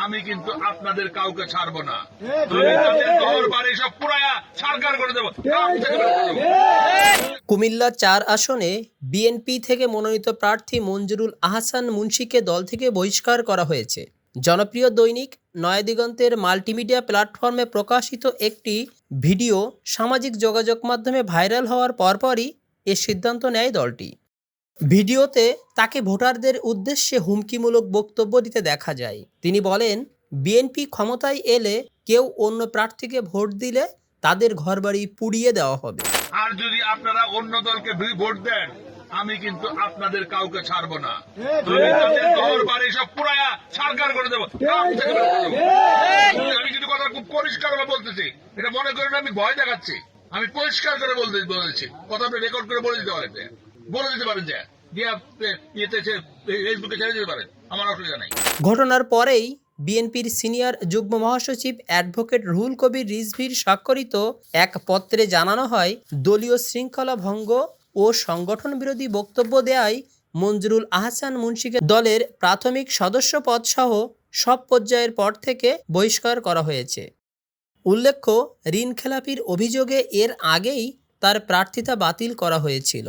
আমি কিন্তু আপনাদের কাউকে ছাড়বো না। দলিতদের ঘর বাড়ি সব পুরায়া সরকার করে দেবো। কুমিল্লা ৪ আসনে বিএনপি থেকে মনোনীত প্রার্থী মঞ্জুরুল আহসান মুন্সীকে দল থেকে বহিষ্কার করা হয়েছে। জনপ্রিয় দৈনিক নয়াদিগন্তের মাল্টিমিডিয়া প্ল্যাটফর্মে প্রকাশিত একটি ভিডিও সামাজিক যোগাযোগ মাধ্যমে ভাইরাল হওয়ার পরপরই এ সিদ্ধান্ত নেয় দলটি। ভিডিওতে তাকে ভোটারদের উদ্দেশ্যে হুমকিমূলক বক্তব্য দিতে দেখা যায়। তিনি বলেন, বিএনপি ক্ষমতায় এলে কেউ অন্য প্রার্থীকে ভোট দিলে তাদের ঘরবাড়ি পুড়িয়ে দেওয়া হবে। আর যদি আপনারা অন্য দলকে ভোট দেন, আমি কিন্তু আপনাদের কাউকে ছাড়বো না। দলিতদের ঘর বাড়ি সব পুরায়া সরকার করে দেবো। আমি কিন্তু কথা খুব পরিষ্কার করে বলতেছি, এটা মনে করেন আমি ভয় দেখাচ্ছি। আমি পরিষ্কার করে বলেছি, কথা আপনি রেকর্ড করে বলে দিতে পারেন, যে ফেসবুকে ছেড়ে দিতে পারেন, আমার অসুবিধা নাই। ঘটনার পরেই বিএনপির সিনিয়র যুগ্ম মহাসচিব অ্যাডভোকেট রুহুল কবির রিজভীর স্বাক্ষরিত এক পত্রে জানানো হয়, দলীয় শৃঙ্খলা ভঙ্গ ও সংগঠন বিরোধী বক্তব্য দেয়ায় মঞ্জুরুল আহসান মুন্সীকে দলের প্রাথমিক সদস্যপদ সহ সব পর্যায়ের পর থেকে বহিষ্কার করা হয়েছে। উল্লেখ্য, ঋণ খেলাপির অভিযোগে এর আগেই তার প্রার্থিতা বাতিল করা হয়েছিল।